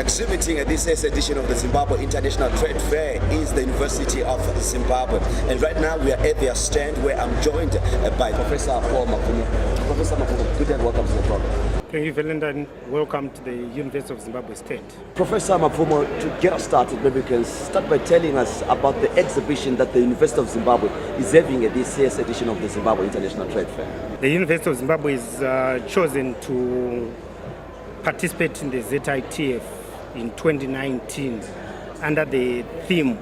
Exhibiting at this year's edition of the Zimbabwe International Trade Fair is the University of Zimbabwe. And right now we are at their stand where I'm joined by Professor Paul Mafumo. Professor Mafumo, good day and welcome to the program. Thank you, Velinda, and welcome to the University of Zimbabwe stand. Professor Mafumo, to get us started, maybe you can start by telling us about the exhibition that the University of Zimbabwe is having at this year's edition of the Zimbabwe International Trade Fair. The University of Zimbabwe is chosen to participate in the Zitf in 2019 under the theme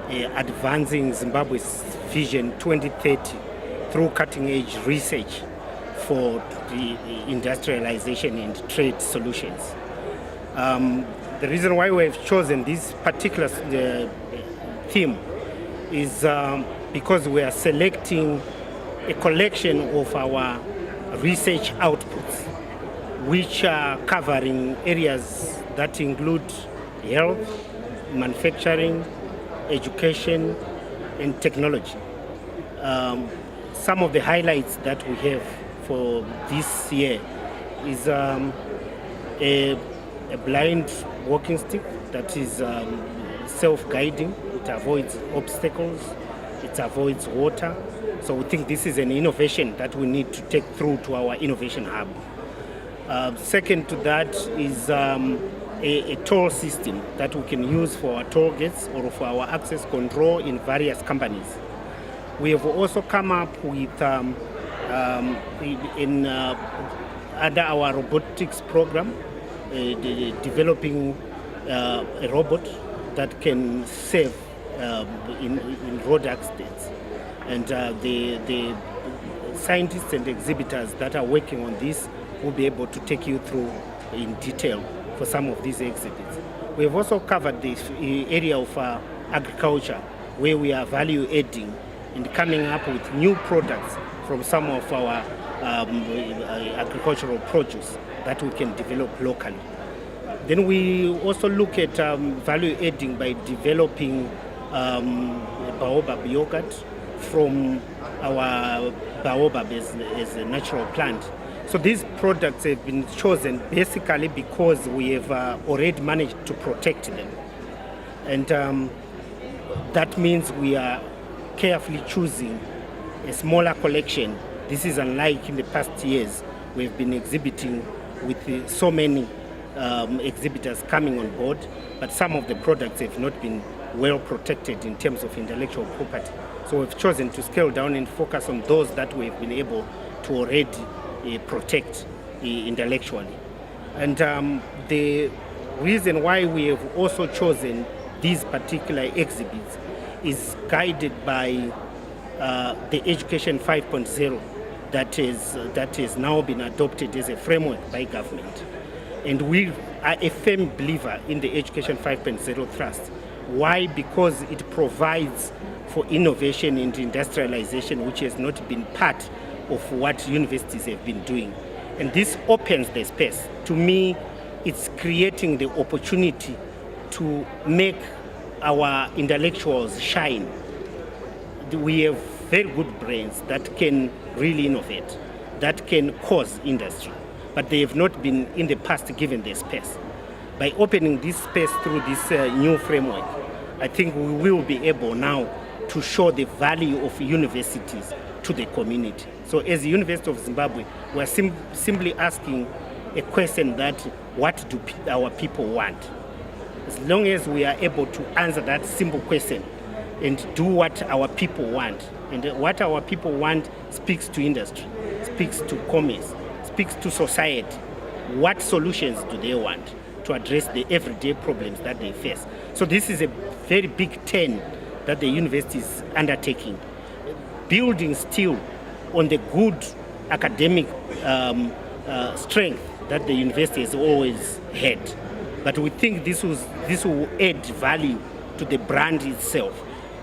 Advancing Zimbabwe's Vision 2030 through cutting-edge research for the industrialization and trade solutions. The reason why we have chosen this particular theme is because we are selecting a collection of our research outputs, which are covering areas that include health, manufacturing, education, and technology. Some of the highlights that we have for this year is a blind walking stick that is self-guiding. It avoids obstacles, it avoids water. So we think this is an innovation that we need to take through to our innovation hub. Second to that is a toll system that we can use for our toll gates or for our access control in various companies. We have also come up with under our robotics program, developing a robot that can save in road accidents. And the scientists and exhibitors that are working on this will be able to take you through in detail for some of these exhibits. We have also covered the area of agriculture, where we are value adding and coming up with new products from some of our agricultural produce that we can develop locally. Then we also look at value adding by developing baobab yogurt from our baobab as a natural plant. So these products have been chosen basically because we have already managed to protect them. And that means we are carefully choosing a smaller collection. This is unlike in the past years. We've been exhibiting with so many exhibitors coming on board, but some of the products have not been well protected in terms of intellectual property. So we've chosen to scale down and focus on those that we've been able to already protect intellectually. And the reason why we have also chosen these particular exhibits is guided by the Education 5.0 that has now been adopted as a framework by government. And we are a firm believer in the Education 5.0 thrust. Why? Because it provides for innovation and industrialization, which has not been part of what universities have been doing. And this opens the space. To me, it's creating the opportunity to make our intellectuals shine. We have very good brains that can really innovate, that can cause industry, but they have not been in the past given the space. By opening this space through this new framework, I think we will be able now to show the value of universities to the community. So as the University of Zimbabwe, we are simply asking a question that, what do our people want? As long as we are able to answer that simple question and do what our people want, and what our people want speaks to industry, speaks to commerce, speaks to society. What solutions do they want to address the everyday problems that they face? So this is a very big turn that the university is undertaking, building still on the good academic strength that the university has always had. But we think this will add value to the brand itself,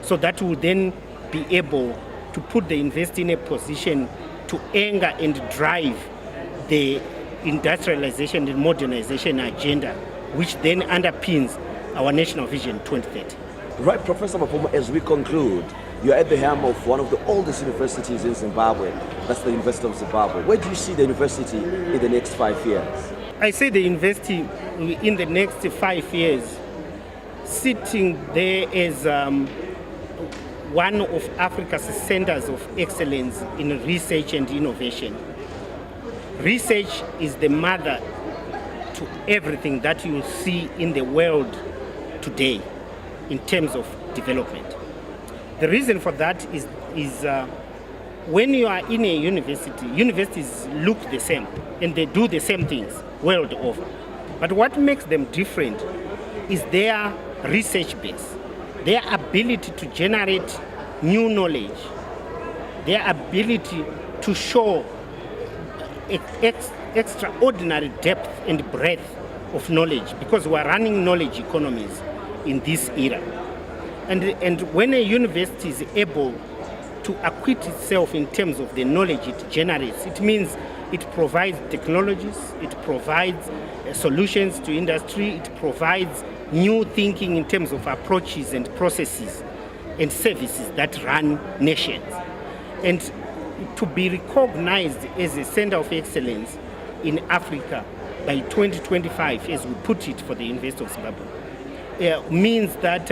so that will then be able to put the university in a position to anger and drive the industrialization and modernization agenda, which then underpins our National Vision 2030. Right, Professor Mafumo, as we conclude, you're at the helm of one of the oldest universities in Zimbabwe, that's the University of Zimbabwe. Where do you see the university in the next 5 years? I say the university in the next 5 years, sitting there as one of Africa's centers of excellence in research and innovation. Research is the mother to everything that you see in the world today in terms of development. The reason for that is when you are in a university, universities look the same and they do the same things world over. But what makes them different is their research base, their ability to generate new knowledge, their ability to show extraordinary depth and breadth of knowledge, because we are running knowledge economies in this era. And when a university is able to acquit itself in terms of the knowledge it generates, it means it provides technologies, it provides solutions to industry, it provides new thinking in terms of approaches and processes and services that run nations. And to be recognized as a center of excellence in Africa by 2025, as we put it for the University of Zimbabwe, means that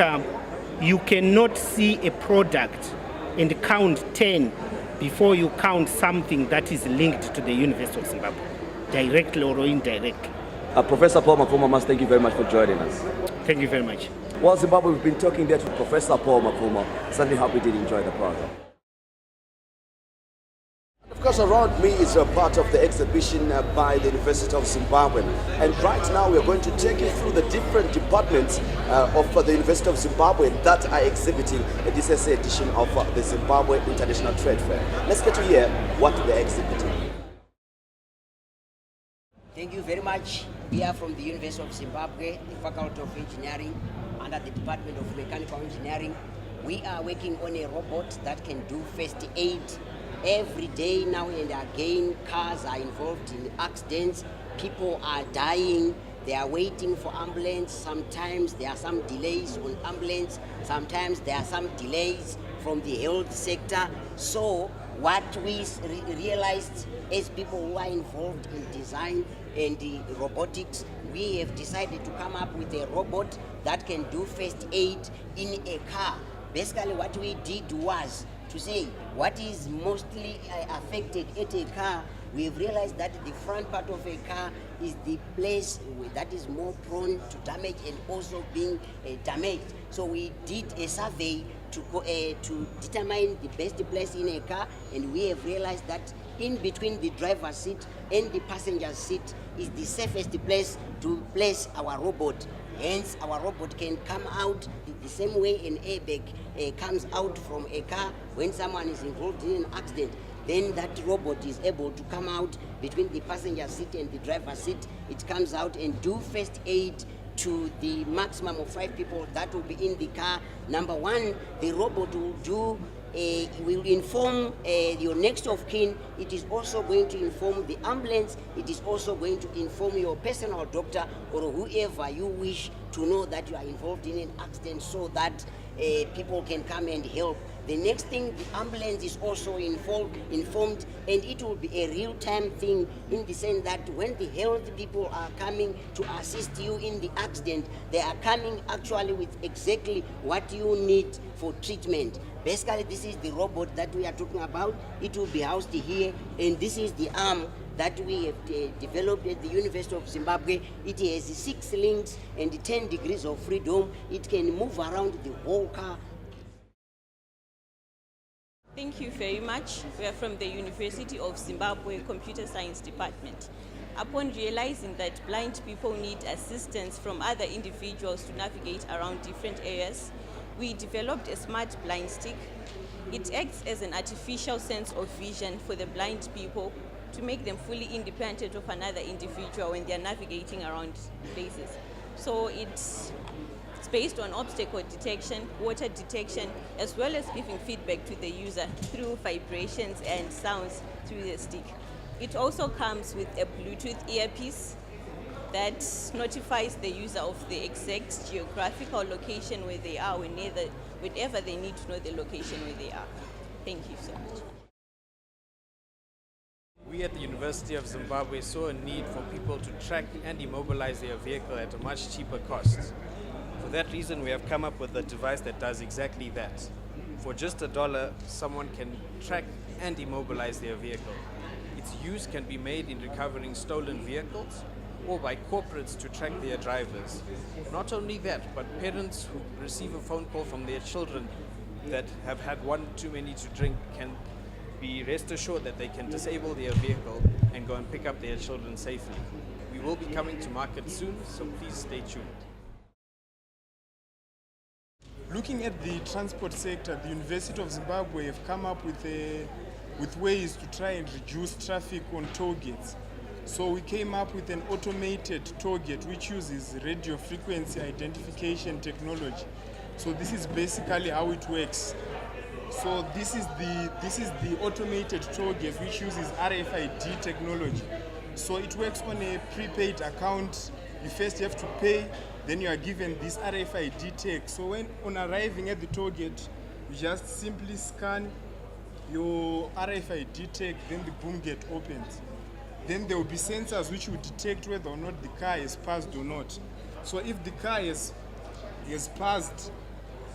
you cannot see a product and count 10 before you count something that is linked to the University of Zimbabwe, directly or indirectly. Professor Paul Mafuma, must thank you very much for joining us. Thank you very much. Well, Zimbabwe, we've been talking there to Professor Paul Mafuma. Certainly hope you did enjoy the program. Of course, around me is a part of the exhibition by the University of Zimbabwe. And right now we are going to take you through the different departments of the University of Zimbabwe that are exhibiting this edition of the Zimbabwe International Trade Fair. Let's get to hear what they're exhibiting. Thank you very much. We are from the University of Zimbabwe, the Faculty of Engineering, under the Department of Mechanical Engineering. We are working on a robot that can do first aid. Every day now and again, cars are involved in accidents, people are dying, they are waiting for ambulance. Sometimes there are some delays on ambulance, sometimes there are some delays from the health sector. So what we realized as people who are involved in design and the robotics, we have decided to come up with a robot that can do first aid in a car. Basically what we did was to say what is mostly affected at a car. We've realized that the front part of a car is the place that is more prone to damage and also being damaged. So we did a survey to determine the best place in a car, and we have realized that in between the driver's seat and the passenger seat is the safest place to place our robot. Hence, our robot can come out the same way an airbag comes out from a car when someone is involved in an accident. Then that robot is able to come out between the passenger seat and the driver's seat. It comes out and do first aid to the maximum of 5 people that will be in the car. Number one, the robot will inform your next of kin. It is also going to inform the ambulance. It is also going to inform your personal doctor or whoever you wish to know that you are involved in an accident, so that people can come and help. The next thing, the ambulance is also informed, and it will be a real-time thing in the sense that when the health people are coming to assist you in the accident, they are coming actually with exactly what you need for treatment. Basically, this is the robot that we are talking about. It will be housed here, and this is the arm that we have developed at the University of Zimbabwe. It has 6 links and 10 degrees of freedom. It can move around the whole car. Thank you very much. We are from the University of Zimbabwe Computer Science Department. Upon realizing that blind people need assistance from other individuals to navigate around different areas, we developed a smart blind stick. It acts as an artificial sense of vision for the blind people to make them fully independent of another individual when they are navigating around places. So it's based on obstacle detection, water detection, as well as giving feedback to the user through vibrations and sounds through the stick. It also comes with a Bluetooth earpiece that notifies the user of the exact geographical location where they are whenever they need to know the location where they are. Thank you so much. we at the University of Zimbabwe saw a need for people to track and immobilize their vehicle at a much cheaper cost. For that reason, we have come up with a device that does exactly that. For just $1, someone can track and immobilize their vehicle. Its use can be made in recovering stolen vehicles or by corporates to track their drivers. Not only that, but parents who receive a phone call from their children that have had one too many to drink can be rest assured that they can disable their vehicle and go and pick up their children safely. We will be coming to market soon, so please stay tuned. Looking at the transport sector, the University of Zimbabwe have come up with ways to try and reduce traffic on toll gates. So we came up with an automated toll gate which uses radio frequency identification technology. So this is basically how it works. So this is the automated toll gate which uses RFID technology. So it works on a prepaid account. You first have to pay, then you are given this RFID tag. So when on arriving at the toll gate, you just simply scan your RFID tag, then the boom gate opens. Then there will be sensors which will detect whether or not the car has passed or not. So if the car has passed,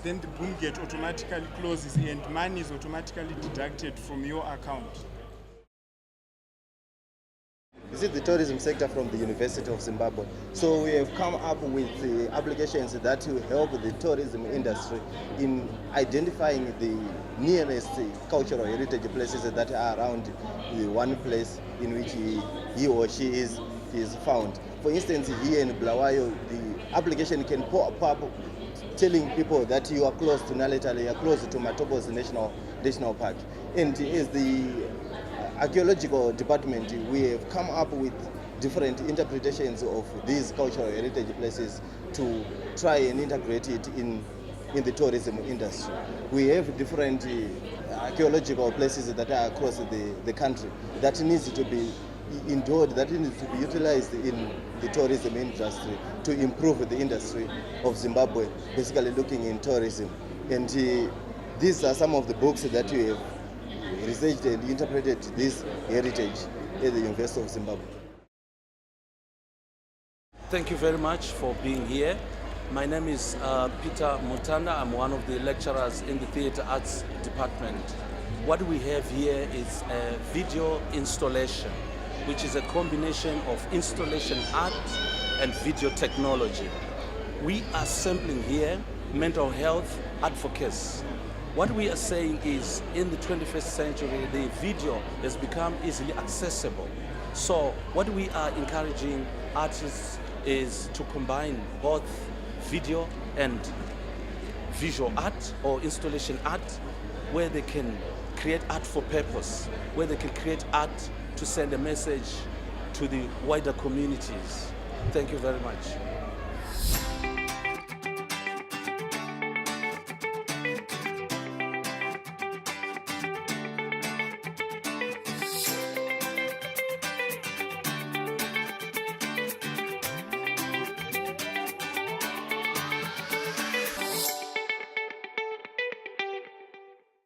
then the boom gate automatically closes and money is automatically deducted from your account. This is the tourism sector from the University of Zimbabwe. So we have come up with applications that will help the tourism industry in identifying the nearest cultural heritage places that are around the one place in which he or she is found. For instance, here in Bulawayo, the application can pop up telling people that you are close to Naletale, you are close to Matopos National Park. And as the archaeological department, we have come up with different interpretations of these cultural heritage places to try and integrate it in the tourism industry. We have different archaeological places that are across the country that needs to be endured, that needs to be utilized in the tourism industry to improve the industry of Zimbabwe, basically looking in tourism. And these are some of the books that we have researched and interpreted this heritage at the University of Zimbabwe. Thank you very much for being here. My name is Peter Mutanda. I'm one of the lecturers in the Theatre Arts Department. What we have here is a video installation, which is a combination of installation art and video technology. We are sampling here mental health advocates. What we are saying is, in the 21st century, the video has become easily accessible. So what we are encouraging artists is to combine both video and visual art or installation art, where they can create art for purpose, where they can create art to send a message to the wider communities. Thank you very much.